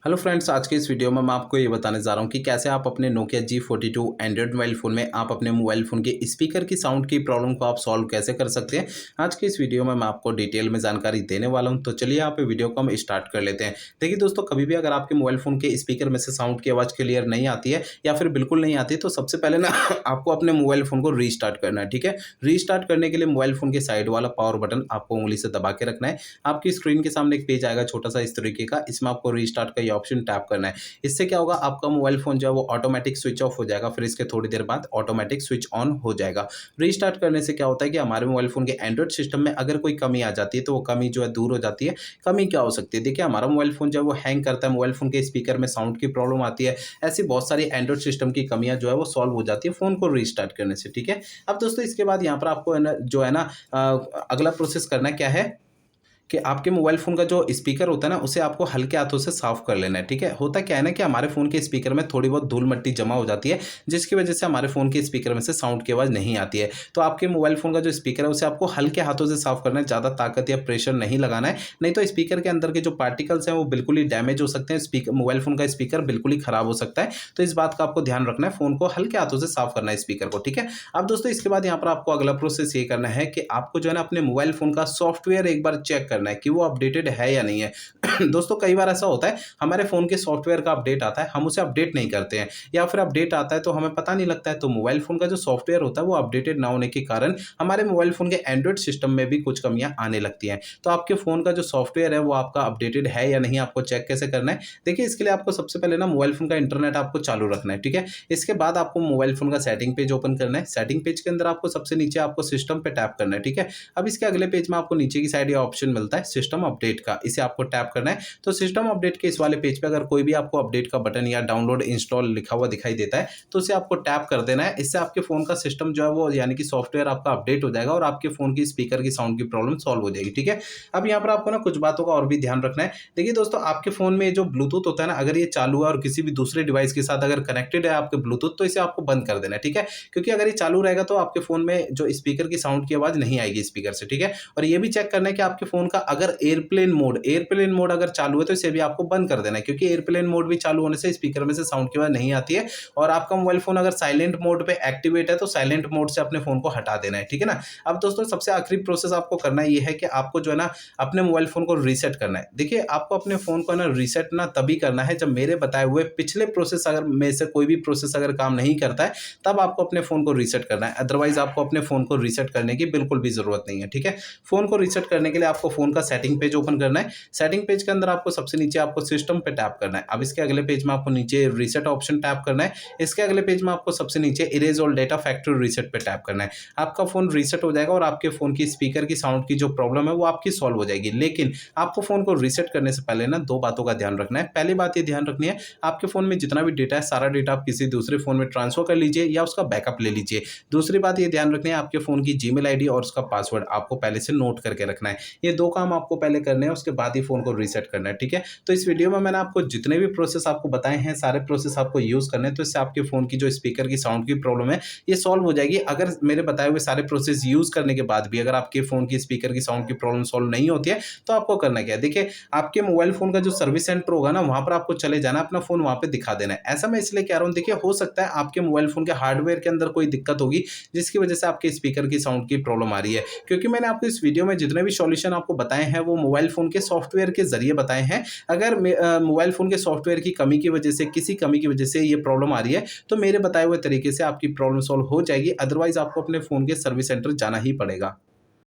Hello friends, आज के इस वीडियो में मैं आपको ये बताने जा रहा हूँ कि कैसे आप अपने Nokia G42 Android mobile phone में आप अपने मोबाइल फ़ोन के स्पीकर की साउंड की प्रॉब्लम को आप सॉल्व कैसे कर सकते हैं। आज के इस वीडियो में मैं आपको डिटेल में जानकारी देने वाला हूँ, तो चलिए यहाँ पे वीडियो को हम स्टार्ट कर लेते हैं। देखिए दोस्तों, कभी भी अगर आपके मोबाइल फ़ोन के स्पीकर में से साउंड की आवाज़ क्लियर नहीं आती है या फिर बिल्कुल नहीं आती है, तो सबसे पहले ना आपको अपने मोबाइल फ़ोन को रीस्टार्ट करना है। ठीक है, रीस्टार्ट करने के लिए मोबाइल फ़ोन के साइड वाला पावर बटन आपको उंगली से दबा के रखना है। आपकी स्क्रीन के सामने एक पेज आएगा छोटा सा इस तरीके का, इसमें आपको रीस्टार्ट का ये ऑप्शन टैप करना है। इससे क्या होगा, आपका मोबाइल फ़ोन जो है वो ऑटोमेटिक स्विच ऑफ हो जाएगा, फिर इसके थोड़ी देर बाद ऑटोमेटिक स्विच ऑन हो जाएगा। रीस्टार्ट करने से क्या होता है कि हमारे मोबाइल फ़ोन के एंड्रॉइड सिस्टम में अगर कोई कमी आ जाती है तो वो कमी जो है दूर हो जाती है। कमी क्या हो सकती है? देखिए, हमारा मोबाइल फ़ोन जो है वो हैंग करता है, मोबाइल फ़ोन के स्पीकर में साउंड की प्रॉब्लम आती है। ऐसी बहुत सारी एंड्रॉइड सिस्टम की कमियाँ जो है वो सॉल्व हो जाती है फ़ोन को रीस्टार्ट करने से। ठीक है? अब दोस्तों, इसके बाद यहाँ पर आपको है ना जो है ना अगला प्रोसेस करना क्या है कि आपके मोबाइल फ़ोन का जो स्पीकर होता है ना, उसे आपको हल्के हाथों से साफ़ कर लेना है। ठीक है? होता क्या है ना कि हमारे फ़ोन के स्पीकर में थोड़ी बहुत धूल-मट्टी जमा हो जाती है, जिसकी वजह से हमारे फ़ोन के स्पीकर में से साउंड की आवाज़ नहीं आती है। तो आपके मोबाइल फ़ोन का जो स्पीकर है, उसे आपको हल्के हाथों से साफ़ करना है, ज़्यादा ताकत या प्रेशर नहीं लगाना है, नहीं तो स्पीकर के अंदर के जो पार्टिकल्स हैं, वो बिल्कुल ही डैमेज हो सकते हैं। मोबाइल फ़ोन का स्पीकर बिल्कुल ही खराब हो सकता है। तो इस बात का आपको ध्यान रखना है, फ़ोन को हल्के हाथों से साफ़ करना है स्पीकर को। ठीक है? अब दोस्तों, इसके बाद यहाँ पर आपको अगला प्रोसेस ये करना है कि आपको जो है ना अपने मोबाइल फ़ोन का सॉफ्टवेयर एक बार चेक करना है कि वो अपडेटेड है या नहीं है। दोस्तों, कई बार ऐसा होता है, हमारे फ़ोन के सॉफ्टवेयर का अपडेट आता है, हम उसे अपडेट नहीं करते हैं या फिर अपडेट आता है तो हमें पता नहीं लगता है। तो मोबाइल फ़ोन का जो सॉफ्टवेयर होता है वो अपडेटेड ना होने के कारण हमारे मोबाइल फ़ोन के एंड्रॉइड सिस्टम में भी कुछ कमियाँ आने लगती हैं। तो आपके फ़ोन का जो सॉफ्टवेयर है वो आपका अपडेटेड है या नहीं, आपको चेक कैसे करना है? देखिए, इसके लिए आपको सबसे पहले ना मोबाइल फ़ोन का इंटरनेट आपको चालू रखना है। ठीक है? इसके बाद आपको मोबाइल फ़ोन का सेटिंग पेज ओपन करना है। सेटिंग पेज के अंदर आपको सबसे नीचे आपको सिस्टम पे टैप करना है। ठीक है? अब इसके अगले पेज में आपको नीचे की साइड ये ऑप्शन मिलता है सिस्टम अपडेट का, इसे आपको टैप करना है। तो सिस्टम अपडेट के इस वाले पेज पे अगर कोई भी आपको अपडेट का बटन या डाउनलोड इंस्टॉल लिखा हुआ दिखाई देता है, तो उसे आपको टैप कर देना है। इससे आपके फ़ोन का सिस्टम जो है वो यानी कि सॉफ्टवेयर आपका अपडेट हो जाएगा और आपके फ़ोन की स्पीकर की साउंड की प्रॉब्लम सॉल्व हो जाएगी। ठीक है? अब यहाँ पर आपको ना कुछ बातों का और भी ध्यान रखना है। देखिए दोस्तों, आपके फ़ोन में जो ब्लूटूथ होता है ना, अगर ये चालू है और किसी भी दूसरे डिवाइस के साथ अगर कनेक्टेड है आपके ब्लूटूथ, तो इसे आपको बंद कर देना है। ठीक है? क्योंकि अगर ये चालू रहेगा तो आपके फ़ोन में जो स्पीकर की साउंड की आवाज़ नहीं आएगी स्पीकर से। ठीक है? और ये भी चेक करना है कि आपके फ़ोन का अगर एयरप्लेन मोड अगर चालू है तो इसे भी आपको बंद कर देना है, क्योंकि एयरप्लेन मोड भी चालू होने से स्पीकर में से साउंड की आवाज़ नहीं आती है। और आपका मोबाइल फ़ोन अगर साइलेंट मोड पे एक्टिवेट है तो साइलेंट मोड से अपने फ़ोन को हटा देना है। ठीक है ना? अब दोस्तों, सबसे आखिरी प्रोसेस आपको करना ये है कि आपको जो है ना अपने मोबाइल फ़ोन को रीसेट करना है। देखिए, आपको अपने फ़ोन को ना रीसेट ना तभी करना है जब मेरे बताए हुए पिछले प्रोसेस अगर में से कोई भी प्रोसेस अगर काम नहीं करता है, तब आपको अपने फ़ोन को रीसेट करना है। अदरवाइज़ आपको अपने फ़ोन को रीसेट करने की बिल्कुल भी ज़रूरत नहीं है। ठीक है? फ़ोन को रीसेट करने के लिए आपको फ़ोन का सेटिंग पेज ओपन करना है। सेटिंग पेज के अंदर आपको सबसे नीचे आपको सिस्टम पे टैप करना है। अब इसके अगले पेज में आपको नीचे रीसेट ऑप्शन टैप करना है। इसके अगले पेज में आपको सबसे नीचे erase all data factory reset पे टैप करना है। आपका फ़ोन रीसेट हो जाएगा और आपके फ़ोन की स्पीकर की साउंड की जो प्रॉब्लम है वो आपकी सॉल्व हो जाएगी। लेकिन आपको फ़ोन को रीसेट करने से पहले ना 2 बातों का ध्यान रखना है। पहली बात ये ध्यान रखनी है, आपके फ़ोन में जितना भी डेटा है, सारा डेटा आप किसी दूसरे फ़ोन में ट्रांसफ़र कर लीजिए या उसका बैकअप ले लीजिए। दूसरी बात ये ध्यान रखनी है, आपके फ़ोन की जीमेल आईडी और उसका पासवर्ड आपको पहले से नोट करके रखना है। ये 2 काम आपको पहले करने हैं, उसके बाद ही फ़ोन को रीसेट करना है। ठीक है? तो इस वीडियो में मैंने आपको जितने भी प्रोसेस आपको बताए हैं, सारे प्रोसेस आपको यूज़ करने हैं, तो इससे आपके फ़ोन की जो स्पीकर की साउंड की प्रॉब्लम है, ये सॉल्व हो जाएगी। अगर मेरे बताए हुए सारे प्रोसेस यूज़ करने के बाद भी अगर आपके फ़ोन की स्पीकर की साउंड की प्रॉब्लम सॉल्व नहीं होती है, तो आपको करना क्या है? देखिए, आपके मोबाइल फ़ोन का जो सर्विस सेंटर होगा ना, वहाँ पर आपको चले जाना है, अपना फ़ोन वहाँ पे दिखा देना है। ऐसा मैं इसलिए कह रहा हूँ, देखिए, हो सकता है आपके मोबाइल फ़ोन के हार्डवेयर के अंदर कोई दिक्कत होगी, जिसकी वजह से आपके स्पीकर की साउंड की प्रॉब्लम आ रही है। क्योंकि मैंने आपको इस वीडियो में जितने भी सॉल्यूशन आपको बताए हैं, वो मोबाइल फ़ोन के सॉफ्टवेयर के ज़रिए बताए हैं। अगर मोबाइल फ़ोन के सॉफ्टवेयर की कमी की वजह से, किसी कमी की वजह से ये प्रॉब्लम आ रही है, तो मेरे बताए हुए तरीके से आपकी प्रॉब्लम सॉल्व हो जाएगी। अदरवाइज़ आपको अपने फ़ोन के सर्विस सेंटर जाना ही पड़ेगा।